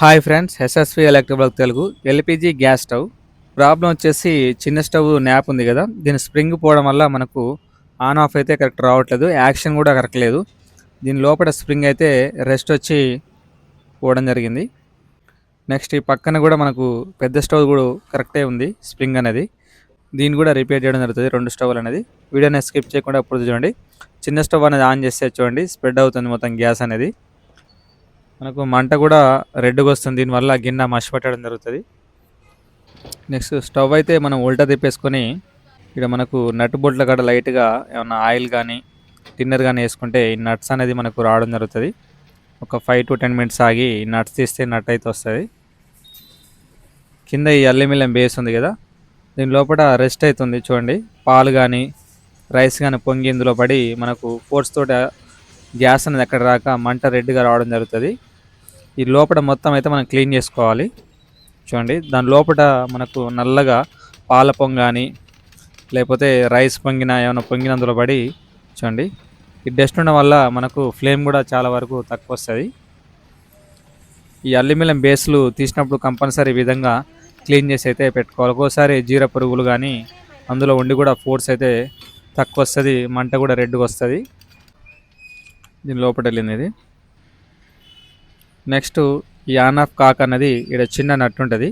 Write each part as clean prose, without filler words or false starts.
Hi friends, SSV electrical Telugu. LPG gas stove problem వచ్చేసి చిన్న stove nap ఉంది కదా, దీని స్ప్రింగ్ పోవడం వల్ల మనకు ఆన్ ఆఫ్ అయితే కరెక్ట్ రావట్లేదు, యాక్షన్ కూడా కరెక్ట్ లేదు. దీని లోపల స్ప్రింగ్ అయితే రెస్ట్ వచ్చి పోవడం జరిగింది. నెక్స్ట్ ఈ పక్కన కూడా మనకు పెద్ద స్టవ్ కూడా కరెక్టే ఉంది స్ప్రింగ్ అనేది, దీన్ని కూడా రిపేర్ చేయడం జరుగుతుంది. రెండు స్టవ్లు అనేది వీడియోని స్కిప్ చేయకుండా అప్పుడు చూడండి. చిన్న స్టవ్ అనేది ఆన్ చేస్తే చూడండి స్ప్రెడ్ అవుతుంది మొత్తం గ్యాస్ అనేది, మనకు మంట కూడా రెడ్గా వస్తుంది. దీనివల్ల గిన్నె మసి పట్టడం జరుగుతుంది. నెక్స్ట్ స్టవ్ అయితే మనం ఉల్టా తిప్పేసుకొని ఇక్కడ మనకు నట్ బొట్ల కాడ లైట్గా ఏమన్నా ఆయిల్ కానీ టిన్నర్ కానీ వేసుకుంటే ఈ నట్స్ అనేది మనకు రావడం జరుగుతుంది. ఒక 5 to 10 minutes ఆగి ఈ నట్స్ తీస్తే నట్ అయితే వస్తుంది. కింద ఈ అల్యూమినియం బేస్ ఉంది కదా, దీని లోపల రెస్ట్ అవుతుంది చూడండి. పాలు కానీ రైస్ కానీ పొంగి ఇందులో పడి మనకు ఫోర్స్ తోటి గ్యాస్ అనేది ఎక్కడ రాక మంట రెడ్గా రావడం జరుగుతుంది. ఈ లోపల మొత్తం అయితే మనం క్లీన్ చేసుకోవాలి. చూడండి దాని లోపల మనకు నల్లగా పాల పొంగ కానీ లేకపోతే రైస్ పొంగిన ఏమైనా పొంగిన అందులో పడి చూడండి ఈ డస్ట్ ఉండడం వల్ల మనకు ఫ్లేమ్ కూడా చాలా వరకు తక్కువ వస్తుంది. ఈ అల్యూమినియం బేస్లు తీసినప్పుడు కంపల్సరీ ఈ విధంగా క్లీన్ చేసి అయితే పెట్టుకోవాలి. ఒక్కోసారి జీర పురుగులు కానీ అందులో ఉండి కూడా ఫోర్స్ అయితే తక్కువ వస్తుంది, మంట కూడా రెడ్గా వస్తుంది. దీని లోపల వెళ్ళింది ఇది. నెక్స్ట్ ఈ ఆన్ ఆఫ్ కాక్ అన్నది ఇక్కడ చిన్న నట్ ఉంటుంది.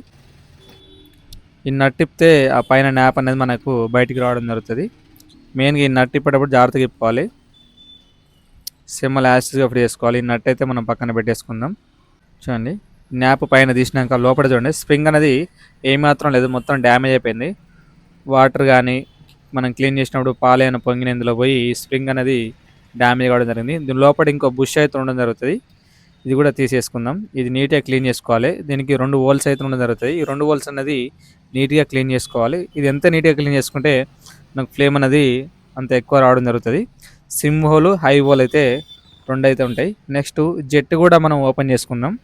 ఈ నట్ తిప్పితే ఆ పైన న్యాప్ అనేది మనకు బయటికి రావడం జరుగుతుంది. మెయిన్గా ఈ నట్ తిప్పేటప్పుడు జాగ్రత్తగా తిప్పుకోవాలి, సిమ్మల్ యాసిడ్గా ఫ్రీ చేసుకోవాలి. ఈ నట్ అయితే మనం పక్కన పెట్టేసుకుందాం. చూడండి న్యాప్ పైన తీసినాక లోపల చూడండి స్ప్రింగ్ అనేది ఏమాత్రం లేదు, మొత్తం డ్యామేజ్ అయిపోయింది. వాటర్ కానీ మనం క్లీన్ చేసినప్పుడు పాలైన పొంగిన ఇందులో పోయి ఈ స్ప్రింగ్ అనేది డ్యామేజ్ కావడం జరిగింది. దీని లోపల ఇంకో బుష్ అయితే ఉండడం జరుగుతుంది, ఇది కూడా తీసేసుకుందాం. ఇది నీట్గా క్లీన్ చేసుకోవాలి. దీనికి 2 హోల్స్ అయితే ఉండడం జరుగుతుంది. ఈ 2 హోల్స్ అనేది నీట్గా క్లీన్ చేసుకోవాలి. ఇది ఎంత నీట్గా క్లీన్ చేసుకుంటే మనకు ఫ్లేమ్ అనేది అంత ఎక్కువ రావడం జరుగుతుంది. సిమ్ హోల్ హై హోల్ అయితే 2 అయితే ఉంటాయి. నెక్స్ట్ జెట్ కూడా మనం ఓపెన్ చేసుకుందాం.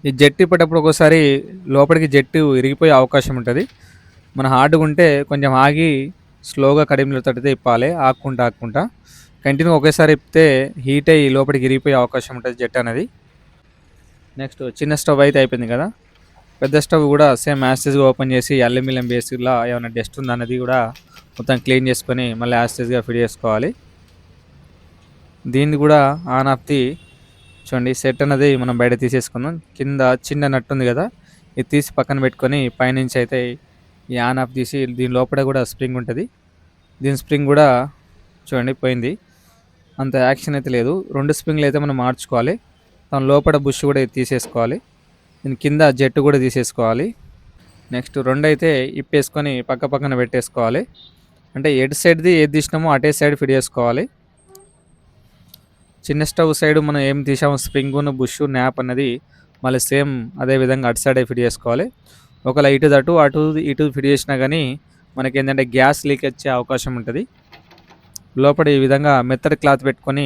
ఈ జెట్ ఇప్పేటప్పుడు ఒక్కోసారి లోపలికి జెట్టు ఇరిగిపోయే అవకాశం ఉంటుంది. మన హార్డ్గా ఉంటే కొంచెం ఆగి స్లోగా కడిమిలో తడితే ఇప్పాలి, ఆక్కుంటా కంటిన్యూ ఒకేసారి ఇప్పితే హీట్ అయ్యి లోపలికి ఇరిగిపోయే అవకాశం ఉంటుంది జెట్ అనేది. నెక్స్ట్ చిన్న స్టవ్ అయితే అయిపోయింది కదా, పెద్ద స్టవ్ కూడా సేమ్ యాసిడ్గా ఓపెన్ చేసి అల్యూమినియం బేస్లా ఏమైనా డస్ట్ ఉందా అన్నది కూడా మొత్తం క్లీన్ చేసుకొని మళ్ళీ యాసిడ్గా ఫిట్ చేసుకోవాలి. దీన్ని కూడా ఆన్ ఆఫ్ ది చూడండి సెట్ అనేది మనం బయట తీసేసుకుందాం. కింద చిన్న నట్టు ఉంది కదా, ఇది తీసి పక్కన పెట్టుకొని పైనుంచి అయితే ఈ ఆన్ ఆఫ్ తీసి దీని లోపల కూడా స్ప్రింగ్ ఉంటుంది. దీని స్ప్రింగ్ కూడా చూడండి పోయింది, అంత యాక్షన్ అయితే లేదు. 2 స్ప్రింగ్లు అయితే మనం మార్చుకోవాలి. దాని లోపల బుష్ కూడా తీసేసుకోవాలి. దీని కింద జెట్టు కూడా తీసేసుకోవాలి. నెక్స్ట్ 2 అయితే ఇప్పేసుకొని పక్కన పెట్టేసుకోవాలి. అంటే ఎటు సైడ్ది ఏది తీసినామో అటే సైడ్ ఫిట్ చేసుకోవాలి. చిన్న స్టవ్ సైడ్ మనం ఏం తీసామో స్ప్రింగును బుష్ న్యాప్ అన్నది మళ్ళీ సేమ్ అదే విధంగా అటు సైడే ఫిట్ చేసుకోవాలి. ఒకవేళ ఇటు ఫిట్ చేసినా కానీ మనకి ఏంటంటే గ్యాస్ లీక్ వచ్చే అవకాశం ఉంటుంది. లోపల ఈ విధంగా మెత్తడి క్లాత్ పెట్టుకొని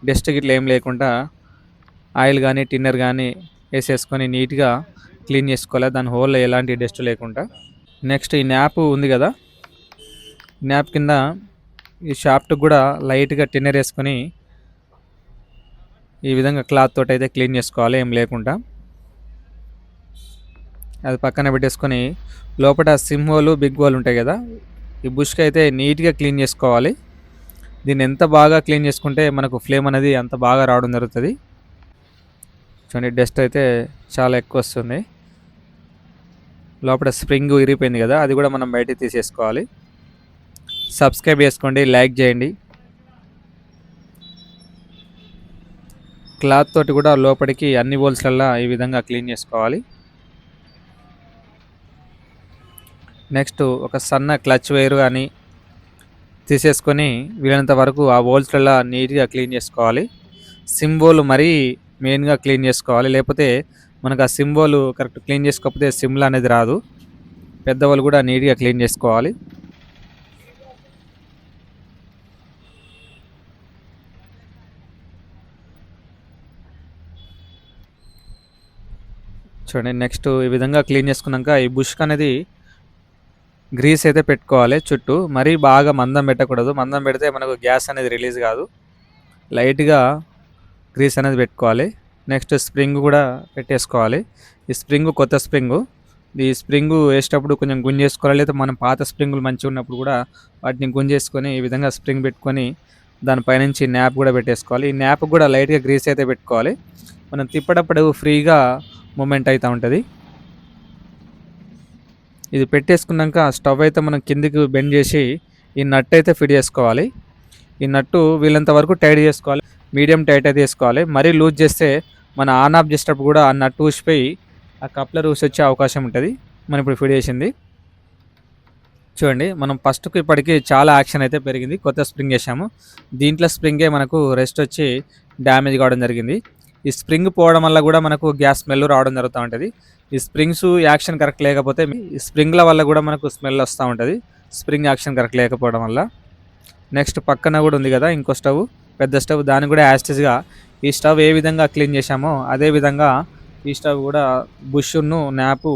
డస్ట్ గిట్లా ఏం లేకుండా ఆయిల్ కానీ టిన్నర్ కానీ వేసేసుకొని నీట్గా క్లీన్ చేసుకోవాలి, దాని హోల్లో ఎలాంటి డస్ట్ లేకుండా. నెక్స్ట్ ఈ న్యాప్ ఉంది కదా, న్యాప్ కింద ఈ షాఫ్ట్కి కూడా లైట్గా టిన్నర్ వేసుకొని ఈ విధంగా క్లాత్ తోటి అయితే క్లీన్ చేసుకోవాలి ఏం లేకుండా. అది పక్కన పెట్టేసుకొని లోపల సిమ్ హోల్ బిగ్ హోల్ ఉంటాయి కదా, ఈ బుష్కి అయితే నీట్గా క్లీన్ చేసుకోవాలి. దీన్ని ఎంత బాగా క్లీన్ చేసుకుంటే మనకు ఫ్లేమ్ అనేది అంత బాగా రావడం జరుగుతుంది. చూడండి డస్ట్ అయితే చాలా ఎక్కువ వస్తుంది. లోపల స్ప్రింగ్ ఇరిగిపోయింది కదా, అది కూడా మనం బయటికి తీసేసుకోవాలి. సబ్స్క్రైబ్ చేసుకోండి, లైక్ చేయండి. క్లాత్ తోటి కూడా లోపలికి అన్ని హోల్స్లల్లో ఈ విధంగా క్లీన్ చేసుకోవాలి. నెక్స్ట్ ఒక సన్న క్లచ్ వైర్ కానీ తీసేసుకొని వీలైనంత వరకు ఆ హోల్స్లలో నీట్గా క్లీన్ చేసుకోవాలి. సింబోల్ మరీ మెయిన్గా క్లీన్ చేసుకోవాలి, లేకపోతే మనకు ఆ సింబోల్ కరెక్ట్ క్లీన్ చేసుకోకపోతే సిమ్లా అనేది రాదు. పెద్దవాళ్ళు కూడా నీట్గా క్లీన్ చేసుకోవాలి. చూడండి నెక్స్ట్ ఈ విధంగా క్లీన్ చేసుకున్నాక ఈ బుష్ అనేది గ్రీస్ అయితే పెట్టుకోవాలి చుట్టూ, మరీ బాగా మందం పెట్టకూడదు. మందం పెడితే మనకు గ్యాస్ అనేది రిలీజ్ కాదు. లైట్గా గ్రీస్ అనేది పెట్టుకోవాలి. నెక్స్ట్ స్ప్రింగ్ కూడా పెట్టేసుకోవాలి. ఈ స్ప్రింగ్ కొత్త స్ప్రింగు. ఈ స్ప్రింగు వేసేటప్పుడు కొంచెం గుంజేసుకోవాలి, లేదా మనం పాత స్ప్రింగులు మంచిగా ఉన్నప్పుడు కూడా వాటిని గుంజేసుకొని ఈ విధంగా స్ప్రింగ్ పెట్టుకొని దానిపైనుంచి న్యాప్ కూడా పెట్టేసుకోవాలి. ఈ న్యాప్ కూడా లైట్గా గ్రీస్ అయితే పెట్టుకోవాలి. మనం తిప్పేటప్పుడు ఫ్రీగా మూమెంట్ అవుతూ ఉంటుంది. ఇది పెట్టేసుకున్నాక స్టవ్ అయితే మనం కిందికి బెండ్ చేసి ఈ నట్ అయితే ఫిట్ చేసుకోవాలి. ఈ నట్టు వీళ్ళంత వరకు టైట్ చేసుకోవాలి. మీడియం టైట్ అయితే వేసుకోవాలి. మరీ లూజ్ చేస్తే మన ఆన్ ఆఫ్ చేసేటప్పుడు కూడా ఆ నట్టు ఊసిపోయి ఆ కప్లర్ ఊసి వచ్చే అవకాశం ఉంటుంది. మనం ఇప్పుడు ఫిట్ చేసింది చూడండి. మనం ఫస్ట్కి ఇప్పటికీ చాలా యాక్షన్ అయితే పెరిగింది. కొత్త స్ప్రింగ్ వేసాము. దీంట్లో స్ప్రింగే మనకు రెస్ట్ వచ్చి డ్యామేజ్ కావడం జరిగింది. ఈ స్ప్రింగ్ పోవడం వల్ల కూడా మనకు గ్యాస్ స్మెల్ రావడం జరుగుతూ ఉంటుంది. ఈ స్ప్రింగ్స్ యాక్షన్ కరెక్ట్ లేకపోతే ఈ స్ప్రింగ్ల వల్ల కూడా మనకు స్మెల్ వస్తూ ఉంటుంది, స్ప్రింగ్ యాక్షన్ కరెక్ట్ లేకపోవడం వల్ల. నెక్స్ట్ పక్కన కూడా ఉంది కదా ఇంకో స్టవ్, పెద్ద స్టవ్. దాన్ని కూడా యాస్టిస్గా ఈ స్టవ్ ఏ విధంగా క్లీన్ చేసామో అదే విధంగా ఈ స్టవ్ కూడా బుష్ను, న్యాపు,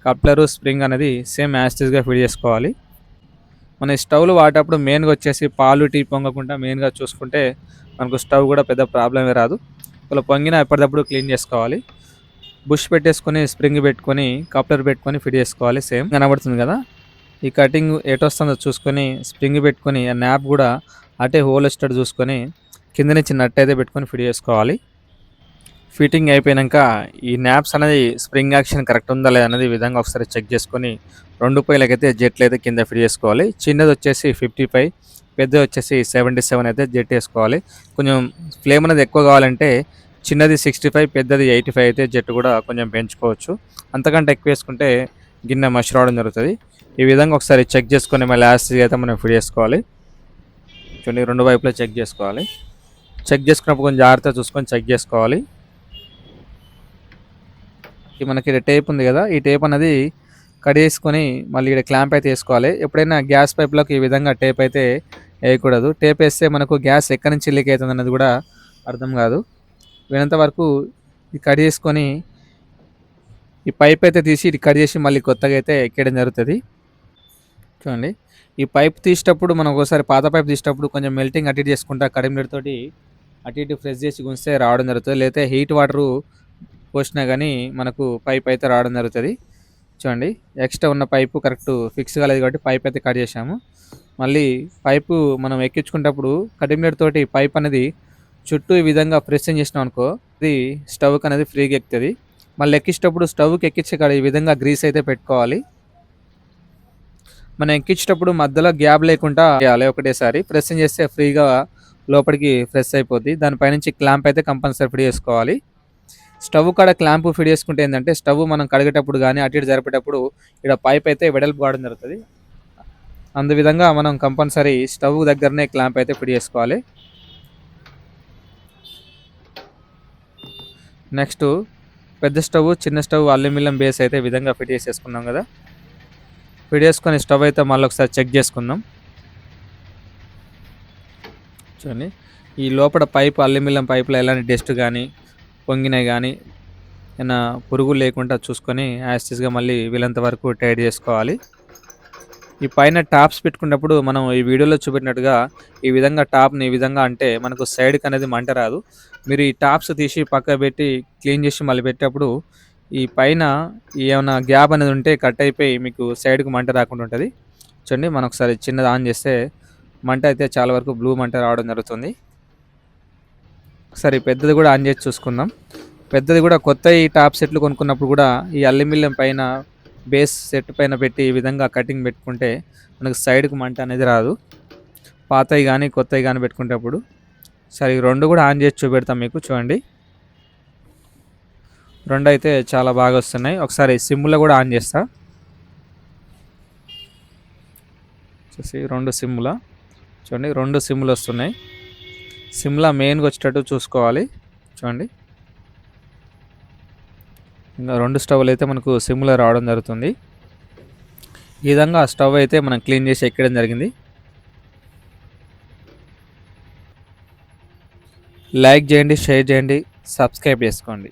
కప్లరు, స్ప్రింగ్ అనేది సేమ్ యాస్టిస్గా ఫిట్ చేసుకోవాలి. మన ఈ స్టవ్లు వాడేటప్పుడు మెయిన్గా వచ్చేసి పాలు టీ పొంగకుండా మెయిన్గా చూసుకుంటే మనకు స్టవ్ కూడా పెద్ద ప్రాబ్లమే రాదు. ఇలా పొంగినా ఎప్పటికప్పుడు క్లీన్ చేసుకోవాలి. బుష్ పెట్టేసుకొని స్ప్రింగ్ పెట్టుకొని కప్లర్ పెట్టుకొని ఫిట్ చేసుకోవాలి. సేమ్ కనబడుతుంది కదా. ఈ కటింగ్ ఎటు వస్తుందో చూసుకొని స్ప్రింగ్ పెట్టుకొని ఆ న్యాప్ కూడా అటే హోల్ వచ్చేటట్టు చూసుకొని కింద నుంచి నట్ అయితే పెట్టుకొని ఫిట్ చేసుకోవాలి. ఫిట్టింగ్ అయిపోయాక ఈ న్యాప్స్ అనేది స్ప్రింగ్ యాక్షన్ కరెక్ట్ ఉందా లేదా అనేది ఈ విధంగా ఒకసారి చెక్ చేసుకొని 2 పైలకైతే జెట్లు అయితే కింద ఫిట్ చేసుకోవాలి. చిన్నది వచ్చేసి 55, పెద్దది వచ్చేసి 77 అయితే జెట్ వేసుకోవాలి. కొంచెం ఫ్లేమ్ అనేది ఎక్కువ కావాలంటే చిన్నది 65, పెద్దది 85 అయితే జెట్ కూడా కొంచెం పెంచుకోవచ్చు. అంతకంటే ఎక్కువ వేసుకుంటే గిన్నె మష్ రావడం జరుగుతుంది. ఈ విధంగా ఒకసారి చెక్ చేసుకొని మళ్ళీ లాస్ట్గా అయితే మనం ఫిట్ చేసుకోవాలి. చూడండి 2 వైపులా చెక్ చేసుకోవాలి. చెక్ చేసుకున్నప్పుడు కొంచెం జాగ్రత్తగా చూసుకొని చెక్ చేసుకోవాలి. మనకి టేప్ ఉంది కదా, ఈ టేప్ అనేది కడిగేసుకొని మళ్ళీ ఇక్కడ క్లాంప్ అయితే వేసుకోవాలి. ఎప్పుడైనా గ్యాస్ పైప్లోకి ఈ విధంగా టేప్ అయితే వేయకూడదు. టేప్ వేస్తే మనకు గ్యాస్ ఎక్కడి నుంచి లీక్ అవుతుంది అన్నది కూడా అర్థం కాదు. వీనంత వరకు ఇది కట్ చేసుకొని ఈ పైప్ అయితే తీసి ఇది కట్ చేసి మళ్ళీ కొత్తగా అయితే ఎక్కడం జరుగుతుంది. చూడండి ఈ పైప్ తీసేటప్పుడు మనం ఒకసారి పాత పైప్ తీసేటప్పుడు కొంచెం మెల్టింగ్ అటు ఇటు చేసుకుంటా కడిమినెట్ తోటి అటు ఇటు ఫ్రెష్ చేసి గుంజితే రావడం జరుగుతుంది. లేకపోతే హీట్ వాటరు పోసినా కానీ మనకు పైప్ అయితే రావడం జరుగుతుంది. చూడండి ఎక్స్ట్రా ఉన్న పైపు కరెక్ట్ ఫిక్స్ కాలేదు కాబట్టి పైప్ అయితే కట్ చేసాము. మళ్ళీ పైపు మనం ఎక్కించుకునేటప్పుడు కటిమినెట్ తోటి పైప్ అనేది చుట్టూ ఈ విధంగా ప్రెస్సింగ్ చేసినాం అనుకో ఇది స్టవ్కి అనేది ఫ్రీగా ఎక్కుతుంది. మళ్ళీ ఎక్కించేటప్పుడు స్టవ్కి ఎక్కించే కాడ ఈ విధంగా గ్రీస్ అయితే పెట్టుకోవాలి. మనం ఎక్కించేటప్పుడు మధ్యలో గ్యాప్ లేకుండా చేయాలి. ఒకటేసారి ప్రెస్సింగ్ చేస్తే ఫ్రీగా లోపలికి ప్రెస్ అయిపోద్ది. దానిపైనుంచి క్లాంప్ అయితే కంపల్సరీ ఫిట్ చేసుకోవాలి. స్టవ్ కాడ క్లాంప్ ఫిట్ చేసుకుంటే ఏంటంటే స్టవ్ మనం కడిగేటప్పుడు కానీ అటు ఇటు జరిపేటప్పుడు ఇక్కడ పైప్ అయితే వెడల్పు కావడం జరుగుతుంది. అందు విధంగా మనం కంపల్సరీ స్టవ్ దగ్గరనే క్లాంప్ అయితే ఫిట్ చేసుకోవాలి. నెక్స్ట్ పెద్ద స్టవ్, చిన్న స్టవ్, అల్యూమినియం బేస్ అయితే ఈ విధంగా ఫిట్ చేసేసుకున్నాం కదా. ఫిట్ చేసుకొని స్టవ్ అయితే మళ్ళీ ఒకసారి చెక్ చేసుకుందాం. చూడండి ఈ లోపల పైప్ అల్యూమినియం పైపులో ఎలాంటి డస్ట్ కానీ పొంగినాయి కానీ ఏమైనా పురుగులు లేకుండా చూసుకొని యాస్టిస్గా మళ్ళీ వీలంత వరకు టైట్ చేసుకోవాలి. ఈ పైన టాప్స్ పెట్టుకున్నప్పుడు మనం ఈ వీడియోలో చూపెట్టినట్టుగా ఈ విధంగా టాప్ని ఈ విధంగా అంటే మనకు సైడ్కి అనేది మంట రాదు. మీరు ఈ టాప్స్ తీసి పక్క పెట్టి క్లీన్ చేసి మళ్ళీ పెట్టేటప్పుడు ఈ పైన ఏమైనా గ్యాప్ అనేది ఉంటే కట్ అయిపోయి మీకు సైడ్కి మంట రాకుండా ఉంటుంది. చూడండి మనం ఒకసారి చిన్నది ఆన్ చేస్తే మంట అయితే చాలా వరకు బ్లూ మంట రావడం జరుగుతుంది. ఒకసారి పెద్దది కూడా ఆన్ చేసి చూసుకుందాం. పెద్దది కూడా కొత్త ఈ టాప్ సెట్లు కొనుక్కున్నప్పుడు కూడా ఈ అల్యూమినియం పైన బేస్ సెట్ పైన పెట్టి ఈ విధంగా కటింగ్ పెట్టుకుంటే మనకు సైడ్కి మంట అనేది రాదు. పాతవి కానీ కొత్తవి కానీ పెట్టుకునేటప్పుడు సరే ఈ 2 కూడా ఆన్ చేసి చూపెడతాం మీకు. చూడండి 2 అయితే చాలా బాగా వస్తున్నాయి. ఒకసారి సిమ్లో కూడా ఆన్ చేస్తా. చూసి 2 సిమ్లా చూడండి 2 సిమ్లు వస్తున్నాయి. సిమ్లా మెయిన్గా వచ్చేటట్టు చూసుకోవాలి. చూడండి ఇంకా 2 స్టవ్లు అయితే మనకు సిమ్లో రావడం జరుగుతుంది. ఈ విధంగా స్టవ్ అయితే మనం క్లీన్ చేసి ఎక్కడం జరిగింది. లైక్ చేయండి, షేర్ చేయండి, సబ్స్క్రైబ్ చేసుకోండి.